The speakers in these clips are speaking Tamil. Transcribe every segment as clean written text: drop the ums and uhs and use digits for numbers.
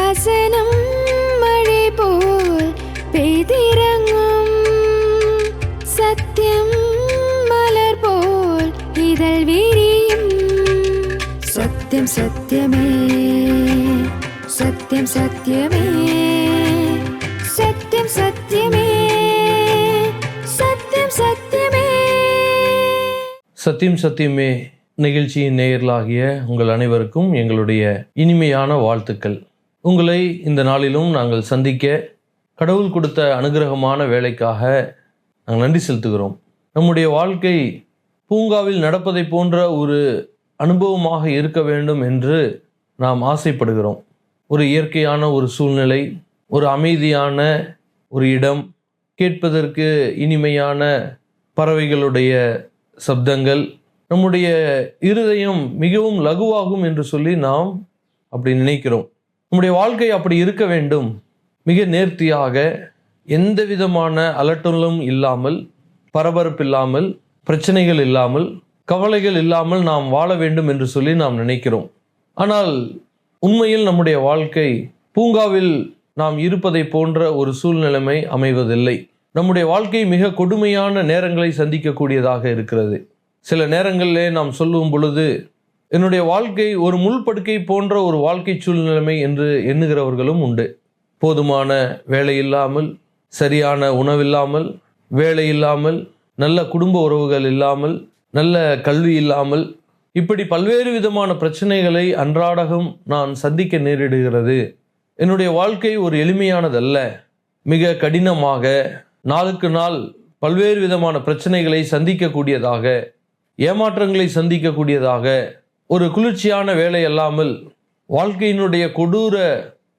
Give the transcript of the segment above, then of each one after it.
வசனம் மழை போல் பெய்திறங்கும், சத்தியம் மலர் போல் இதழ் விரியும். சத்தியம் சத்தியமே, சத்தியம் சத்தியமே, சத்தியம் சத்தியமே, சத்தியம் சத்தியமே. சத்தியம் சத்தியமே நிகழ்ச்சியின் நேயர்களாகிய உங்கள் அனைவருக்கும் எங்களுடைய இனிமையான வாழ்த்துக்கள். உங்களை இந்த நாளிலும் நாங்கள் சந்திக்க கடவுள் கொடுத்த அனுகிரகமான வேலைக்காக நாங்கள் நன்றி செலுத்துகிறோம். நம்முடைய வாழ்க்கை பூங்காவில் நடப்பதை போன்ற ஒரு அனுபவமாக இருக்க வேண்டும் என்று நாம் ஆசைப்படுகிறோம். ஒரு இயற்கையான ஒரு சூழ்நிலை, ஒரு அமைதியான ஒரு இடம், கேட்பதற்கு இனிமையான பறவைகளுடைய சப்தங்கள், நம்முடைய இருதயம் மிகவும் லகுவாகும் என்று சொல்லி நாம் அப்படி நினைக்கிறோம். நம்முடைய வாழ்க்கை அப்படி இருக்க வேண்டும். மிக நேர்த்தியாக, எந்த விதமான அலட்டலும் இல்லாமல், பரபரப்பில்லாமல், பிரச்சனைகள் இல்லாமல், கவலைகள் இல்லாமல் நாம் வாழ வேண்டும் என்று சொல்லி நாம் நினைக்கிறோம். ஆனால் உண்மையில் நம்முடைய வாழ்க்கை பூங்காவில் நாம் இருப்பதை போன்ற ஒரு சூழ்நிலைமை அமைவதில்லை. நம்முடைய வாழ்க்கை மிக கொடுமையான நேரங்களை சந்திக்கக்கூடியதாக இருக்கிறது. சில நேரங்களிலே நாம் சொல்லும் பொழுது, என்னுடைய வாழ்க்கை ஒரு முள்படுக்கை போன்ற ஒரு வாழ்க்கை சூழ்நிலைமை என்று எண்ணுகிறவர்களும் உண்டு. போதுமான வேலை இல்லாமல், சரியான உணவில்லாமல், வேலை இல்லாமல், நல்ல குடும்ப உறவுகள் இல்லாமல், நல்ல கல்வி இல்லாமல், இப்படி பல்வேறு விதமான பிரச்சனைகளை அன்றாடம் நான் சந்திக்க நேரிடுகிறது. என்னுடைய வாழ்க்கை ஒரு எளிமையானதல்ல, மிக கடினமாக, நாளுக்கு நாள் பல்வேறு விதமான பிரச்சனைகளை சந்திக்கக்கூடியதாக, ஏமாற்றங்களை சந்திக்கக்கூடியதாக, ஒரு குளிர்ச்சியான வேலை அல்லாமல் வாழ்க்கையினுடைய கொடூர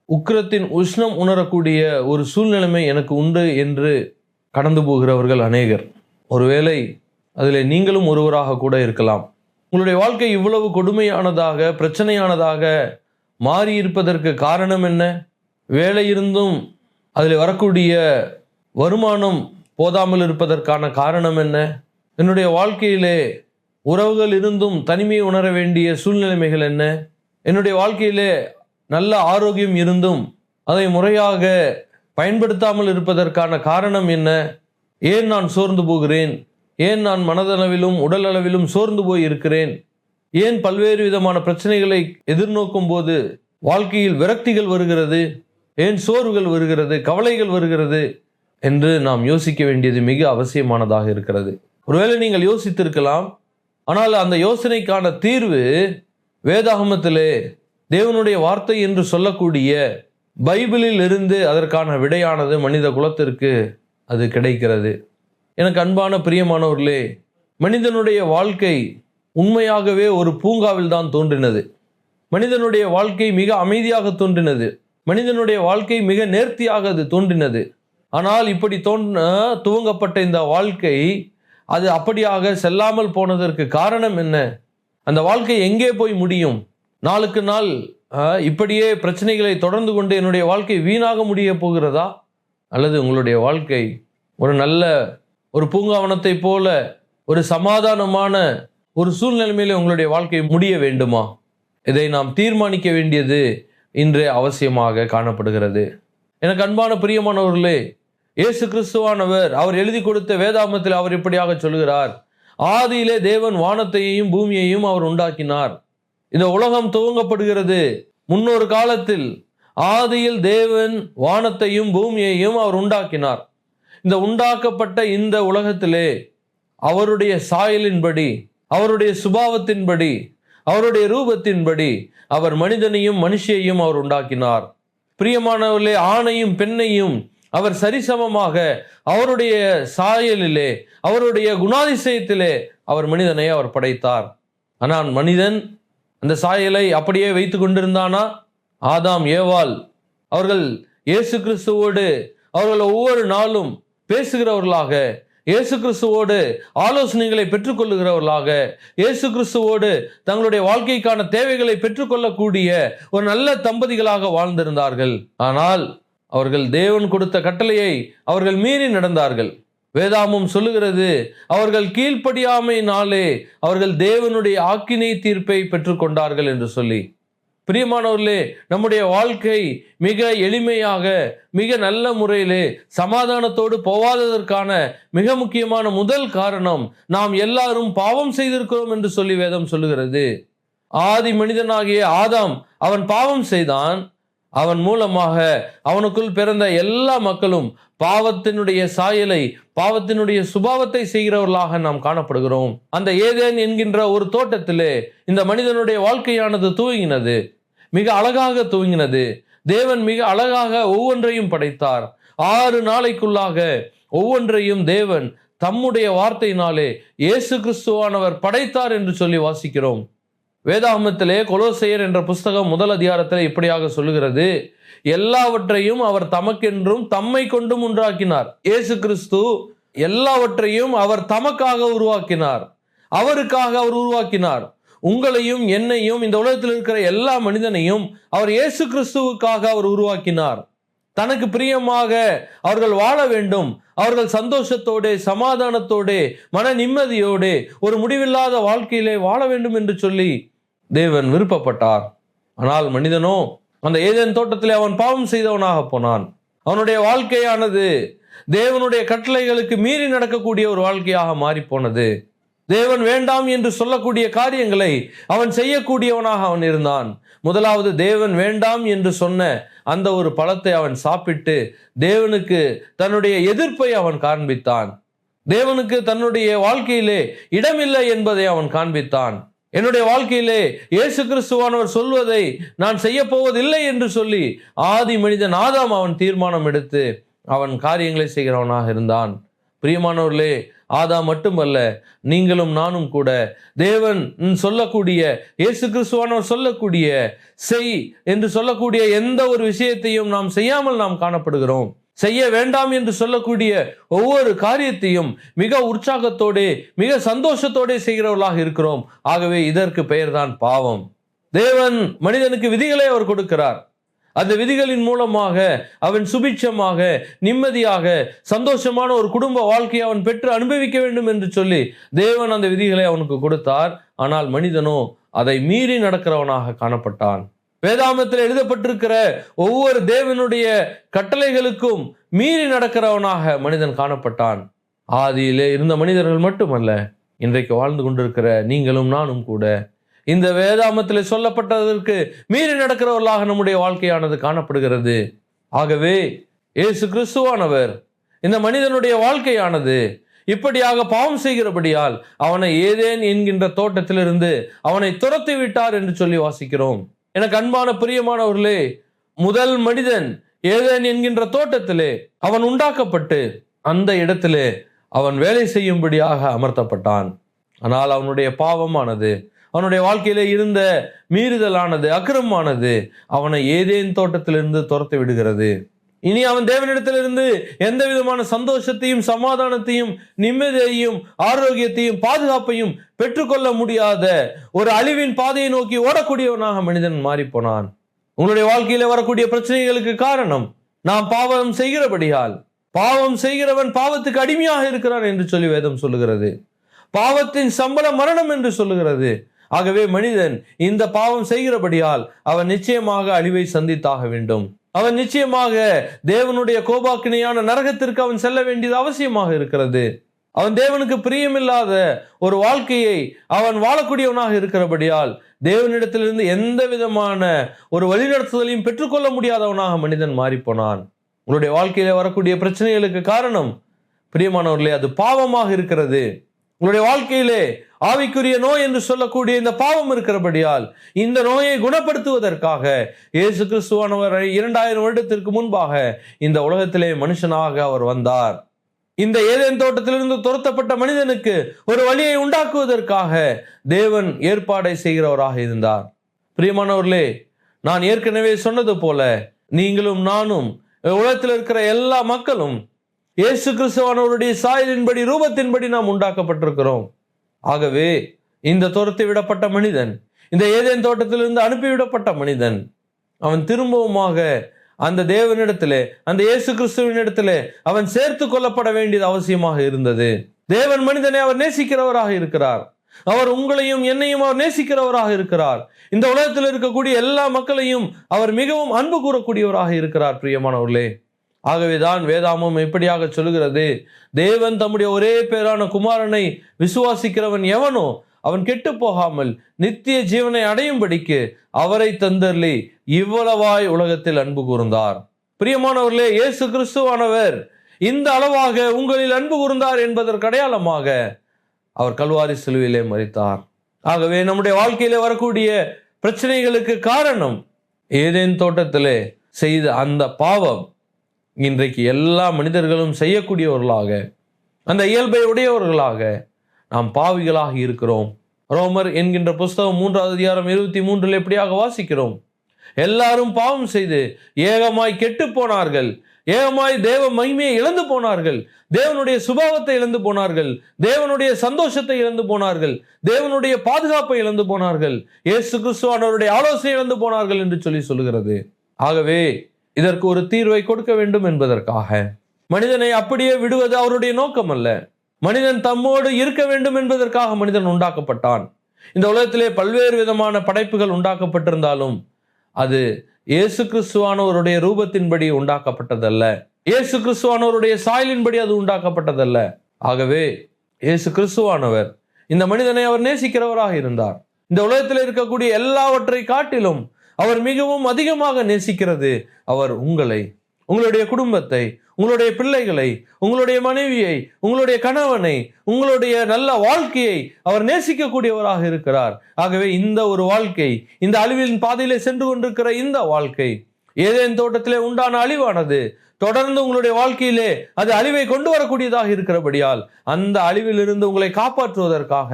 உக்கிரத்தின் உஷ்ணம் உணரக்கூடிய ஒரு சூழ்நிலைமை எனக்கு உண்டு என்று கடந்து போகிறவர்கள் அநேகர். ஒருவேளை அதில் நீங்களும் ஒருவராக கூட இருக்கலாம். உங்களுடைய வாழ்க்கை இவ்வளவு கொடுமையானதாக, பிரச்சனையானதாக மாறி இருப்பதற்கு காரணம் என்ன? வேலை இருந்தும் அதில் வரக்கூடிய வருமானம் போதாமல் இருப்பதற்கான காரணம் என்ன? என்னுடைய வாழ்க்கையிலே உறவுகள் இருந்தும் தனிமையை உணர வேண்டிய சூழ்நிலைமைகள் என்ன? என்னுடைய வாழ்க்கையிலே நல்ல ஆரோக்கியம் இருந்தும் அதை முறையாக பயன்படுத்தாமல் இருப்பதற்கான காரணம் என்ன? ஏன் நான் சோர்ந்து போகிறேன்? ஏன் நான் மனதளவிலும் உடல் அளவிலும் சோர்ந்து போய் இருக்கிறேன்? ஏன் பல்வேறு விதமான பிரச்சனைகளை எதிர்நோக்கும் போது வாழ்க்கையில் விரக்திகள் வருகிறது? ஏன் சோர்வுகள் வருகிறது, கவலைகள் வருகிறது என்று நாம் யோசிக்க வேண்டியது மிக அவசியமானதாக இருக்கிறது. ஒருவேளை நீங்கள் யோசித்திருக்கலாம், ஆனால் அந்த யோசனைக்கான தீர்வு வேதாகமத்திலே தேவனுடைய வார்த்தை என்று சொல்லக்கூடிய பைபிளில் இருந்து அதற்கான விடையானது மனித குலத்திற்கு அது கிடைக்கிறது. எனக்கு அன்பான பிரியமானவர்களே, மனிதனுடைய வாழ்க்கை உண்மையாகவே ஒரு பூங்காவில் தான் தோன்றினது. மனிதனுடைய வாழ்க்கை மிக அமைதியாக தோன்றினது. மனிதனுடைய வாழ்க்கை மிக நேர்த்தியாக அது தோன்றினது. ஆனால் இப்படி துவங்கப்பட்ட இந்த வாழ்க்கை அது அப்படியாக செல்லாமல் போனதற்கு காரணம் என்ன? அந்த வாழ்க்கை எங்கே போய் முடியும்? நாளுக்கு நாள் இப்படியே பிரச்சனைகளை தொடர்ந்து கொண்டு என்னுடைய வாழ்க்கை வீணாக முடிய போகிறதா? அல்லது உங்களுடைய வாழ்க்கை ஒரு நல்ல ஒரு பூங்காவனத்தை போல ஒரு சமாதானமான ஒரு சூழ்நிலைமையில உங்களுடைய வாழ்க்கை முடிய வேண்டுமா? இதை நாம் தீர்மானிக்க வேண்டியது இன்றே அவசியமாக காணப்படுகிறது. எனக்கு அன்பான பிரியமானவர்களே, இயேசு கிறிஸ்துவானவர் அவர் எழுதி கொடுத்த வேதாகமத்தில் அவர் இப்படியாக சொல்கிறார், ஆதியிலே தேவன் வானத்தையும் பூமியையும் அவர் உண்டாக்கினார். இந்த உலகம் துவங்கப்படுகிறது. முன்னொரு காலத்தில் ஆதியில் தேவன் வானத்தையும் பூமியையும் அவர் உண்டாக்கினார். இந்த உண்டாக்கப்பட்ட இந்த உலகத்திலே அவருடைய சாயலின்படி, அவருடைய சுபாவத்தின்படி, அவருடைய ரூபத்தின்படி அவர் மனிதனையும் மனுஷியையும் அவர் உண்டாக்கினார். பிரியமானவர்களே, ஆணையும் பெண்ணையும் அவர் சரிசமமாக அவருடைய சாயலிலே, அவருடைய குணாதிசயத்திலே அவர் மனிதனை அவர் படைத்தார். ஆனால் மனிதன் அந்த சாயலை அப்படியே வைத்து கொண்டிருந்தானா? ஆதாம் ஏவாள் அவர்கள் இயேசு கிறிஸ்துவோடு அவர்கள் ஒவ்வொரு நாளும் பேசுகிறவர்களாக, இயேசு கிறிஸ்துவோடு ஆலோசனைகளை பெற்றுக்கொள்ளுகிறவர்களாக, இயேசு கிறிஸ்துவோடு தங்களுடைய வாழ்க்கைக்கான தேவைகளை பெற்றுக்கொள்ளக்கூடிய ஒரு நல்ல தம்பதிகளாக வாழ்ந்திருந்தார்கள். ஆனால் அவர்கள் தேவன் கொடுத்த கட்டளையை அவர்கள் மீறி நடந்தார்கள். வேதாகமம் சொல்லுகிறது, அவர்கள் கீழ்ப்படியாமையினாலே அவர்கள் தேவனுடைய ஆக்கினை தீர்ப்பை பெற்றுக்கொண்டார்கள் என்று சொல்லி. பிரியமானவர்களே, நம்முடைய வாழ்க்கை மிக எளிமையாக, மிக நல்ல முறையிலே சமாதானத்தோடு போவாததற்கான மிக முக்கியமான முதல் காரணம், நாம் எல்லாரும் பாவம் செய்திருக்கிறோம் என்று சொல்லி வேதம் சொல்லுகிறது. ஆதி மனிதனாகிய ஆதாம் அவன் பாவம் செய்தான். அவன் மூலமாக அவனுக்குள் பிறந்த எல்லா மக்களும் பாவத்தினுடைய சாயலை, பாவத்தினுடைய சுபாவத்தை செய்கிறவர்களாக நாம் காணப்படுகிறோம். அந்த ஏதேன் என்கின்ற ஒரு தோட்டத்திலே இந்த மனிதனுடைய வாழ்க்கையானது துவங்கினது. மிக அழகாக துவங்கினது. தேவன் மிக அழகாக ஒவ்வொன்றையும் படைத்தார். 6 நாளைக்குள்ளாக ஒவ்வொன்றையும் தேவன் தம்முடைய வார்த்தையினாலே இயேசு கிறிஸ்துவானவர் படைத்தார் என்று சொல்லி வாசிக்கிறோம். வேதாகமத்திலே கொலோசையர் என்ற புஸ்தகம் 1 அதிகாரத்தில் இப்படியாக சொல்லுகிறது, எல்லாவற்றையும் அவர் தமக்கென்றும் தம்மை கொண்டும் உண்டாக்கினார். இயேசு கிறிஸ்து எல்லாவற்றையும் அவர் தமக்காக உருவாக்கினார். அவருக்காக அவர் உருவாக்கினார். உங்களையும் என்னையும், இந்த உலகத்தில் இருக்கிற எல்லா மனிதனையும் அவர் இயேசு கிறிஸ்துவுக்காக அவர் உருவாக்கினார். தனக்கு பிரியமாக அவர்கள் வாழ வேண்டும், அவர்கள் சந்தோஷத்தோடு, சமாதானத்தோடு, மன நிம்மதியோடு, ஒரு முடிவில்லாத வாழ்க்கையிலே வாழ வேண்டும் என்று சொல்லி தேவன் விருப்பப்பட்டார். ஆனால் மனிதனோ அந்த ஏதேன் தோட்டத்திலே அவன் பாவம் செய்தவனாக போனான். அவனுடைய வாழ்க்கையானது தேவனுடைய கட்டளைகளுக்கு மீறி நடக்கக்கூடிய ஒரு வாழ்க்கையாக மாறி போனது. தேவன் வேண்டாம் என்று சொல்லக்கூடிய காரியங்களை அவன் செய்யக்கூடியவனாக அவன் இருந்தான். முதலாவது, தேவன் வேண்டாம் என்று சொன்ன அந்த ஒரு பழத்தை அவன் சாப்பிட்டு தேவனுக்கு தன்னுடைய எதிர்ப்பை அவன் காண்பித்தான். தேவனுக்கு தன்னுடைய வாழ்க்கையிலே இடமில்லை என்பதை அவன் காண்பித்தான். என்னுடைய வாழ்க்கையிலே இயேசு கிறிஸ்துவானவர் சொல்வதை நான் செய்ய போவதில்லை என்று சொல்லி ஆதி மனிதன் ஆதாம் அவன் தீர்மானம் எடுத்து அவன் காரியங்களை செய்கிறவனாக இருந்தான். பிரியமானவர்களே, ஆதாம் மட்டுமல்ல, நீங்களும் நானும் கூட தேவன் சொல்லக்கூடிய, இயேசு கிறிஸ்துவானவர் சொல்லக்கூடிய, செய் என்று சொல்லக்கூடிய எந்த ஒரு விஷயத்தையும் நாம் செய்யாமல் நாம் காணப்படுகிறோம். செய்ய வேண்டாம் என்று சொல்லக்கூடிய ஒவ்வொரு காரியத்தையும் மிக உற்சாகத்தோடு, மிக சந்தோஷத்தோடு செய்கிறவர்களாக இருக்கிறோம். ஆகவே இதற்கு பெயர்தான் பாவம். தேவன் மனிதனுக்கு விதிகளை அவர் கொடுக்கிறார். அந்த விதிகளின் மூலமாக அவன் சுபிட்சமாக, நிம்மதியாக, சந்தோஷமான ஒரு குடும்ப வாழ்க்கையை அவன் பெற்று அனுபவிக்க வேண்டும் என்று சொல்லி தேவன் அந்த விதிகளை அவனுக்கு கொடுத்தார். ஆனால் மனிதனோ அதை மீறி நடக்கிறவனாக காணப்பட்டான். வேதாகமத்தில் எழுதப்பட்டிருக்கிற ஒவ்வொரு தேவனுடைய கட்டளைகளுக்கும் மீறி நடக்கிறவனாக மனிதன் காணப்பட்டான். ஆதியிலே இருந்த மனிதர்கள் மட்டுமல்ல, இன்றைக்கு வாழ்ந்து கொண்டிருக்கிற நீங்களும் நானும் கூட இந்த வேதாகமத்தில் சொல்லப்பட்டதற்கு மீறி நடக்கிறவர்களாக நம்முடைய வாழ்க்கையானது காணப்படுகிறது. ஆகவே இயேசு கிறிஸ்துவானவர் இந்த மனிதனுடைய வாழ்க்கையானது இப்படியாக பாவம் செய்கிறபடியால் அவனை ஏதேன் என்கின்ற தோட்டத்திலிருந்து அவனை துரத்தி விட்டார் என்று சொல்லி வாசிக்கிறோம். எனக்கு அன்பான பிரியமானவர்களே, முதல் மனிதன் ஏதேன் என்கின்ற தோட்டத்திலே அவன் உண்டாக்கப்பட்டு அந்த இடத்திலே அவன் வேலை செய்யும்படியாக அமர்த்தப்பட்டான். ஆனால் அவனுடைய பாவமானது, அவனுடைய வாழ்க்கையிலே இருந்த மீறுதலானது, அக்கிரமமானது அவனை ஏதேன் தோட்டத்திலிருந்து துரத்தி விடுகிறது. இனி அவன் தேவனிடத்திலிருந்து எந்த விதமான சந்தோஷத்தையும், சமாதானத்தையும், நிம்மதியையும், ஆரோக்கியத்தையும், பாதுகாப்பையும் பெற்றுக்கொள்ள முடியாத ஒரு அழிவின் பாதையை நோக்கி ஓடக்கூடியவனாக மனிதன் மாறிப்போனான். உங்களுடைய வாழ்க்கையில வரக்கூடிய பிரச்சனைகளுக்கு காரணம் நாம் பாவம் செய்கிறபடியால். பாவம் செய்கிறவன் பாவத்துக்கு அடிமையாக இருக்கிறான் என்று சொல்லி வேதம் சொல்லுகிறது. பாவத்தின் சம்பளம் மரணம் என்று சொல்லுகிறது. ஆகவே மனிதன் இந்த பாவம் செய்கிறபடியால் அவன் நிச்சயமாக அழிவை சந்தித்தாக வேண்டும். அவன் நிச்சயமாக தேவனுடைய கோபாக்கினையான நரகத்திற்கு அவன் செல்ல வேண்டியது அவசியமாக இருக்கிறது. அவன் தேவனுக்கு பிரியமில்லாத ஒரு வாழ்க்கையை அவன் வாழக்கூடியவனாக இருக்கிறபடியால் தேவனிடத்திலிருந்து எந்த விதமான ஒரு வழிநடத்துதலையும் பெற்றுக்கொள்ள முடியாதவனாக மனிதன் மாறிப்போனான். உங்களுடைய வாழ்க்கையில வரக்கூடிய பிரச்சனைகளுக்கு காரணம் பிரியமானவர்களே, அது பாவமாக இருக்கிறது. உங்களுடைய வாழ்க்கையிலே ஆவிக்குரிய நோய் என்று சொல்லக்கூடிய இந்த பாவம் இருக்கிறபடியால் இந்த நோயை குணப்படுத்துவதற்காக இயேசு கிறிஸ்துவானவர் 2000 வருடத்திற்கு முன்பாக இந்த உலகத்திலே மனுஷனாக அவர் வந்தார். இந்த ஏதேன் தோட்டத்திலிருந்து துரத்தப்பட்ட மனிதனுக்கு ஒரு வழியை உண்டாக்குவதற்காக தேவன் ஏற்பாடை செய்கிறவராக இருந்தார். பிரியமானவர்களே, நான் ஏற்கனவே சொன்னது போல நீங்களும் நானும், உலகத்தில் இருக்கிற எல்லா மக்களும் இயேசு கிறிஸ்துவானவருடைய சாயலின்படி, ரூபத்தின்படி நாம் உண்டாக்கப்பட்டிருக்கிறோம். ஆகவே இந்த துரத்தி விடப்பட்ட மனிதன், இந்த ஏதேன் தோட்டத்திலிருந்து அனுப்பிவிடப்பட்ட மனிதன், அவன் திரும்பவுமாக அந்த தேவனிடத்திலே, அந்த இயேசு கிறிஸ்துவின் இடத்திலே அவன் சேர்த்து கொள்ளப்பட வேண்டியது அவசியமாக இருந்தது. தேவன் மனிதனை அவர் நேசிக்கிறவராக இருக்கிறார். அவர் உங்களையும் என்னையும் அவர் நேசிக்கிறவராக இருக்கிறார். இந்த உலகத்தில் இருக்கக்கூடிய எல்லா மக்களையும் அவர் மிகவும் அன்பு கூறக்கூடியவராக இருக்கிறார். பிரியமானவர்களே, ஆகவேதான் வேதாமம் எப்படியாக சொல்லுகிறது, தேவன் தம்முடைய ஒரே பேரான குமாரனை விசுவாசிக்கிறவன் எவனோ அவன் கெட்டு போகாமல் நித்திய ஜீவனை அடையும்படிக்கு அவரை தந்தர்லி இவ்வளவாய் உலகத்தில் அன்பு கூர்ந்தார். பிரியமானவர்களே, இயேசு கிறிஸ்துவானவர் இந்த அளவாக உங்களில் அன்பு கூர்ந்தார் என்பதற்கு அடையாளமாக அவர் கல்வாரி சிலுவையிலே மரித்தார். ஆகவே நம்முடைய வாழ்க்கையிலே வரக்கூடிய பிரச்சனைகளுக்கு காரணம் ஏதேன் தோட்டத்திலே செய்த அந்த பாவம் இன்றைக்கு எல்லா மனிதர்களும் செய்யக்கூடியவர்களாக, அந்த இயல்பை உடையவர்களாக நாம் பாவிகளாக இருக்கிறோம். ரோமர் என்கின்ற புஸ்தகம் 3வது அதிகாரம் 23 எப்படியாக வாசிக்கிறோம், எல்லாரும் பாவம் செய்து ஏகமாய் கெட்டு போனார்கள், ஏகமாய் தேவ மகிமையை இழந்து போனார்கள், தேவனுடைய சுபாவத்தை இழந்து போனார்கள், தேவனுடைய சந்தோஷத்தை இழந்து போனார்கள், தேவனுடைய பாதுகாப்பை இழந்து போனார்கள், இயேசு கிறிஸ்துவானவருடைய ஆலோசனை இழந்து போனார்கள் என்று சொல்லுகிறது. ஆகவே இதற்கு ஒரு தீர்வை கொடுக்க வேண்டும் என்பதற்காக மனிதனை அப்படியே விடுவது அவருடைய நோக்கம் அல்ல. மனிதன் தம்மோடு இருக்க வேண்டும் என்பதற்காக மனிதன் உண்டாக்கப்பட்டான். இந்த உலகத்திலே பல்வேறு விதமான படைப்புகள் உண்டாக்கப்பட்டிருந்தாலும் அது இயேசு கிறிஸ்துவானவருடைய ரூபத்தின்படி உண்டாக்கப்பட்டதல்ல, இயேசு கிறிஸ்துவானவருடைய சாயலின்படி அது உண்டாக்கப்பட்டதல்ல. ஆகவே இயேசு கிறிஸ்துவானவர் இந்த மனிதனை அவர் நேசிக்கிறவராக இருந்தார். இந்த உலகத்தில் இருக்கக்கூடிய எல்லாவற்றை காட்டிலும் அவர் மிகவும் அதிகமாக நேசிக்கிறது அவர் உங்களை, உங்களுடைய குடும்பத்தை, உங்களுடைய பிள்ளைகளை, உங்களுடைய மனைவியை, உங்களுடைய கணவனை, உங்களுடைய நல்ல வாழ்க்கையை அவர் நேசிக்கக்கூடியவராக இருக்கிறார். ஆகவே இந்த ஒரு வாழ்க்கை, இந்த அழிவின் பாதையிலே சென்று கொண்டிருக்கிற இந்த வாழ்க்கை, ஏதேன் தோட்டத்திலே உண்டான அழிவானது தொடர்ந்து உங்களுடைய வாழ்க்கையிலே அது அழிவை கொண்டு வரக்கூடியதாக இருக்கிறபடியால் அந்த அழிவிலிருந்து உங்களை காப்பாற்றுவதற்காக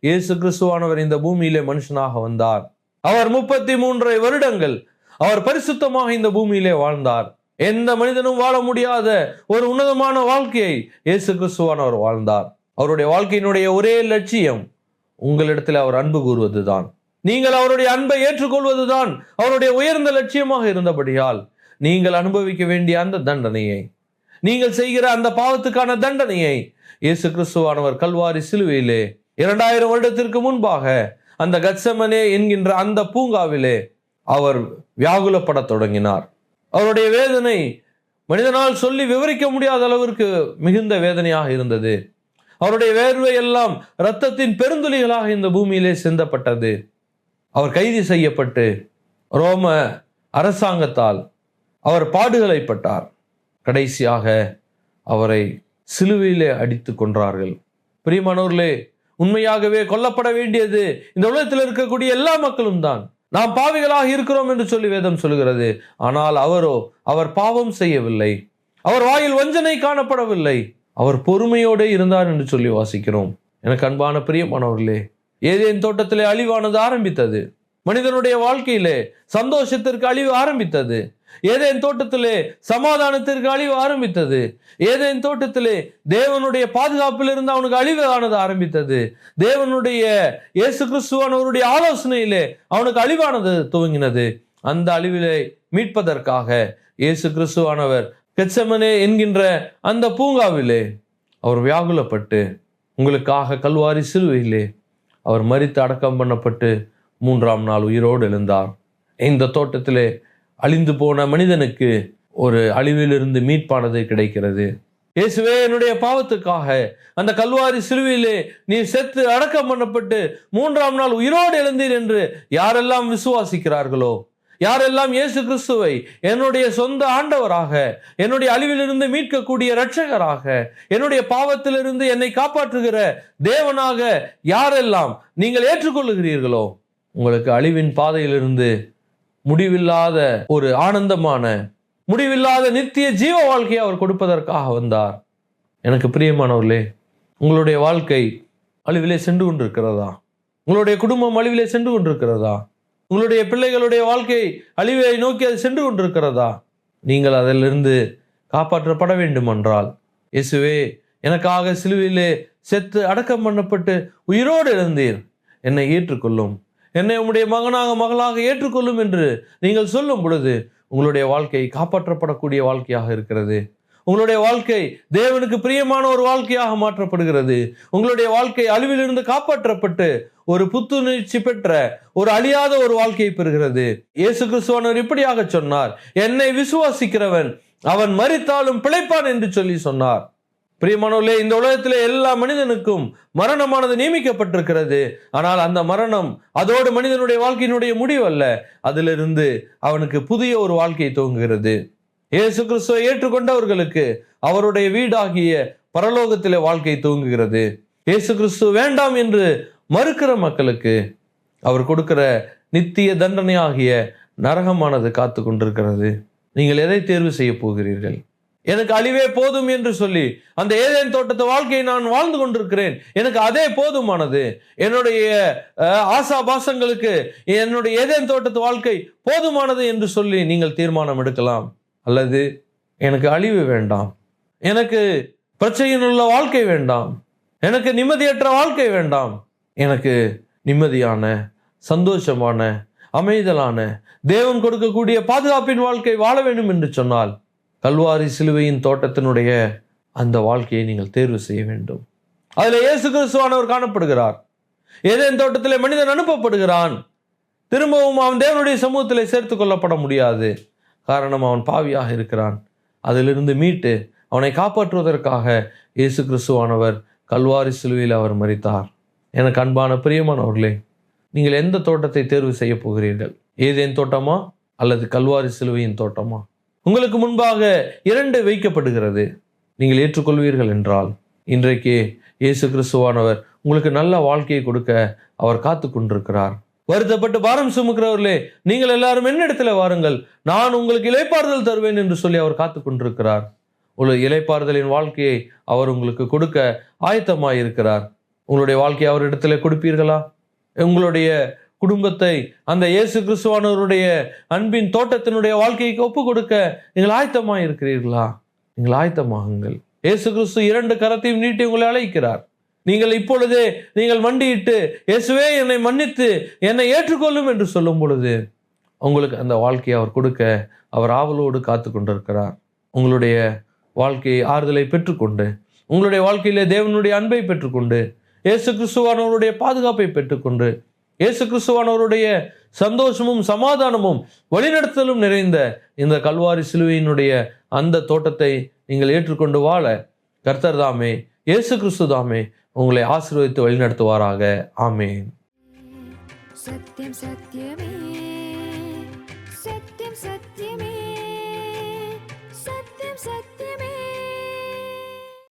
இயேசு கிறிஸ்துவானவர் இந்த பூமியிலே மனுஷனாக வந்தார். அவர் 33 வருடங்கள் அவர் பரிசுத்தமாக இந்த பூமியிலே வாழ்ந்தார். எந்த மனிதனும் வாழ முடியாத ஒரு உன்னதமான வாழ்க்கையை இயேசு கிறிஸ்துவானவர் வாழ்ந்தார். அவருடைய வாழ்க்கையினுடைய ஒரே லட்சியம் உங்களிடத்தில் அவர் அன்பு கூறுவதுதான். நீங்கள் அவருடைய அன்பை ஏற்றுக்கொள்வதுதான் அவருடைய உயர்ந்த லட்சியமாக இருந்தபடியால் நீங்கள் அனுபவிக்க வேண்டிய அந்த தண்டனையை, நீங்கள் செய்கிற அந்த பாவத்துக்கான தண்டனையை இயேசு கிறிஸ்துவானவர் கல்வாரி சிலுவையிலே 2000 வருடத்திற்கு முன்பாக அந்த கத்செமனே என்கின்ற அந்த பூங்காவிலே அவர் வியாகுலப்பட தொடங்கினார். அவருடைய வேதனை மனிதனால் சொல்லி விவரிக்க முடியாத அளவிற்கு மிகுந்த வேதனையாக இருந்தது. அவருடைய வேர்வை எல்லாம் இரத்தத்தின் பெருந்துளிகளாக இந்த பூமியிலே சிந்தப்பட்டது. அவர் கைது செய்யப்பட்டு ரோம அரசாங்கத்தால் அவர் பாடுகளைப்பட்டார். கடைசியாக அவரை சிலுவையிலே அடித்து கொன்றார்கள். பிரியமானவர்களே, உண்மையாகவே கொல்லப்பட வேண்டியது இந்த உலகத்தில் இருக்கக்கூடிய எல்லா மக்களும் தான். நாம் பாவிகளாக இருக்கிறோம் என்று சொல்லி வேதம் சொல்கிறது. ஆனால் அவர் பாவம் செய்யவில்லை, அவர் வாயில் வஞ்சனை காணப்படவில்லை, அவர் பொறுமையோடு இருந்தார் என்று சொல்லி வாசிக்கிறோம். எனக்கு அன்பான பிரியமானவர்களே, ஏதேன் தோட்டத்திலே அழிவானது ஆரம்பித்தது. மனிதனுடைய வாழ்க்கையிலே சந்தோஷத்திற்கு அழிவு ஆரம்பித்தது. ஏதேன் தோட்டத்திலே சமாதானத்திற்கு அழிவு ஆரம்பித்தது. ஏதேன் தோட்டத்திலே தேவனுடைய பாதுகாப்பில் இருந்து அவனுக்கு அழிவானது ஆரம்பித்தது. தேவனுடைய இயேசு கிறிஸ்துவானவருடைய ஆலோசனையிலே அவனுக்கு அழிவானது துவங்கினது. அந்த அழிவிலே மீட்பதற்காக இயேசு கிறிஸ்துவானவர் கெத்செமனே என்கின்ற அந்த பூங்காவிலே அவர் வியாகுலப்பட்டு உங்களுக்காக கல்வாரி சிலுவையிலே அவர் மரித்து அடக்கம் பண்ணப்பட்டு 3ஆம் நாள் உயிரோடு எழுந்தார். இந்த தோட்டத்திலே அழிந்து போன மனிதனுக்கு ஒரு அழிவிலிருந்து மீட்பானது கிடைக்கிறது. இயேசுவே, என்னுடைய பாவத்துக்காக அந்த கல்வாரி சிலுவையிலே நீ செத்து அடக்கம் பண்ணப்பட்டு 3ஆம் நாள் உயிரோடு எழுந்தீர் என்று யாரெல்லாம் விசுவாசிக்கிறார்களோ, யாரெல்லாம் இயேசு கிறிஸ்துவை என்னுடைய சொந்த ஆண்டவராக, என்னுடைய அழிவிலிருந்து மீட்கக்கூடிய இரட்சகராக, என்னுடைய பாவத்திலிருந்து என்னை காப்பாற்றுகிற தேவனாக யாரெல்லாம் நீங்கள் ஏற்றுக்கொள்ளுகிறீர்களோ, உங்களுக்கு அழிவின் பாதையிலிருந்து முடிவில்லாத ஒரு ஆனந்தமான, முடிவில்லாத நித்திய ஜீவ வாழ்க்கையை அவர் கொடுப்பதற்காக வந்தார். எனக்கு பிரியமானவர்களே, உங்களுடைய வாழ்க்கை அழிவிலே சென்று கொண்டிருக்கிறதா? உங்களுடைய குடும்பம் அழிவிலே சென்று கொண்டிருக்கிறதா? உங்களுடைய பிள்ளைகளுடைய வாழ்க்கை அழிவை நோக்கி அது சென்று கொண்டிருக்கிறதா? நீங்கள் அதிலிருந்து காப்பாற்றப்பட வேண்டும் என்றால், இயேசுவே, எனக்காக சிலுவையிலே செத்து அடக்கம் பண்ணப்பட்டு உயிரோடு எழுந்தீர், என்னை ஏற்றுக்கொள்ளும், என்னை உம்முடைய மகனாக மகளாக ஏற்றுக்கொள்ளும் என்று நீங்கள் சொல்லும் பொழுது உங்களுடைய வாழ்க்கை காப்பாற்றப்படக்கூடிய வாழ்க்கையாக இருக்கிறது. உங்களுடைய வாழ்க்கை தேவனுக்கு பிரியமான ஒரு வாழ்க்கையாக மாற்றப்படுகிறது. உங்களுடைய வாழ்க்கை அழிவிலிருந்து காப்பாற்றப்பட்டு ஒரு புத்துணர்ச்சி பெற்ற ஒரு அழியாத ஒரு வாழ்க்கையை பெறுகிறது. இயேசு கிறிஸ்துவானவர் இப்படியாக சொன்னார், என்னை விசுவாசிக்கிறவன் அவன் மரித்தாலும் பிழைப்பான் என்று சொல்லி சொன்னார். பிரியமானவர்களே, இந்த உலகத்திலே எல்லா மனிதனுக்கும் மரணமானது நியமிக்கப்பட்டிருக்கிறது. ஆனால் அந்த மரணம் அதோடு மனிதனுடைய வாழ்க்கையினுடைய முடிவல்ல. அதிலிருந்து அவனுக்கு புதிய ஒரு வாழ்க்கை துவங்குகிறது. இயேசு கிறிஸ்துவை ஏற்றுக்கொண்டவர்களுக்கு அவருடைய வீடாகிய பரலோகத்திலே வாழ்க்கை துவங்குகிறது. இயேசு கிறிஸ்து வேண்டாம் என்று மறுக்கிற மக்களுக்கு அவர் கொடுக்கிற நித்திய தண்டனையாகிய நரகமானது காத்து கொண்டிருக்கிறது. நீங்கள் எதை தேர்வு செய்ய போகிறீர்கள்? எனக்கு அழிவே போதும் என்று சொல்லி அந்த ஏதேன் தோட்டத்து வாழ்க்கையை நான் வாழ்ந்து கொண்டிருக்கிறேன், எனக்கு அதே போதுமானது, என்னுடைய ஆசாபாசங்களுக்கு என்னுடைய ஏதேன் தோட்டத்து வாழ்க்கை போதுமானது என்று சொல்லி நீங்கள் தீர்மானம் எடுக்கலாம். அல்லது எனக்கு அழிவு வேண்டாம், எனக்கு பிரச்சனையுள்ள வாழ்க்கை வேண்டாம், எனக்கு நிம்மதியற்ற வாழ்க்கை வேண்டாம், எனக்கு நிம்மதியான சந்தோஷமான அமைதலான தேவன் கொடுக்கக்கூடிய பாதுகாப்பின் வாழ்க்கை வாழ வேண்டும் என்று சொன்னால் கல்வாரி சிலுவையின் தோட்டத்தினுடைய அந்த வாழ்க்கையை நீங்கள் தேர்வு செய்ய வேண்டும். அதில் இயேசு கிறிஸ்துவானவர் காணப்படுகிறார். ஏதேன் தோட்டத்திலே மனிதன் அனுப்பப்படுகிறான். திரும்பவும் அவன் தேவனுடைய சமூகத்திலே சேர்த்து கொள்ளப்பட முடியாது. காரணம், அவன் பாவியாக இருக்கிறான். அதிலிருந்து மீட்டு அவனை காப்பாற்றுவதற்காக இயேசு கிறிஸ்துவானவர் கல்வாரி சிலுவையில் அவர் மரித்தார். எனக்கு அன்பான பிரியமானவர்களே, நீங்கள் எந்த தோட்டத்தை தேர்வு செய்ய போகிறீர்கள்? ஏதேன் தோட்டமா அல்லது கல்வாரி சிலுவையின் தோட்டமா? உங்களுக்கு முன்பாக 2 வைக்கப்படுகிறது. நீங்கள் ஏற்றுக்கொள்வீர்கள் என்றால் இன்றைக்கே இயேசு கிறிஸ்துவானவர் உங்களுக்கு நல்ல வாழ்க்கையை கொடுக்க அவர் காத்து கொண்டிருக்கிறார். வருத்தப்பட்டு பாரம் சுமக்கிறவர்களே, நீங்கள் எல்லாரும் என்னிடத்தில் வாருங்கள், நான் உங்களுக்கு இளைப்பாறுதல் தருவேன் என்று சொல்லி அவர் காத்து கொண்டிருக்கிறார். ஒரு இளைப்பாறுதலின் வாழ்க்கையை அவர் உங்களுக்கு கொடுக்க ஆயத்தமாயிருக்கிறார். உங்களுடைய வாழ்க்கையை அவரிடத்துல கொடுப்பீர்களா? உங்களுடைய குடும்பத்தை அந்த இயேசு கிறிஸ்துவானவருடைய அன்பின் தோட்டத்தினுடைய வாழ்க்கைக்கு ஒப்பு கொடுக்க நீங்கள் ஆயத்தமாக இருக்கிறீர்களா? நீங்கள் ஆயத்தமாகுங்கள். இயேசு கிறிஸ்து 2 கரத்தையும் நீட்டி உங்களை அழைக்கிறார். நீங்கள் இப்பொழுதே நீங்கள் மண்டியிட்டு இயேசுவே என்னை மன்னித்து என்னை ஏற்றுக்கொள்ளும் என்று சொல்லும் பொழுது உங்களுக்கு அந்த வாழ்க்கையை அவர் கொடுக்க அவர் ஆவலோடு காத்து கொண்டிருக்கிறார். உங்களுடைய வாழ்க்கையை ஆறுதலை பெற்றுக்கொண்டு, உங்களுடைய வாழ்க்கையிலே தேவனுடைய அன்பை பெற்றுக்கொண்டு, இயேசு கிறிஸ்துவானவருடைய பாதுகாப்பை பெற்றுக்கொண்டு, இயேசு கிறிஸ்துவானவருடைய சந்தோஷமும் சமாதானமும் வழிநடத்தலும் நிறைந்த இந்த கல்வாரி சிலுவையினுடைய அந்த தோட்டத்தை நீங்கள் ஏற்றுக்கொண்டு வாழ கர்த்தர் தாமே, இயேசு கிறிஸ்து தாமே உங்களை ஆசீர்வதித்து வழிநடத்துவாராக. ஆமென். சத்யம் சத்யமே, சத்யம் சத்யமே, சத்யம் சத்யமே.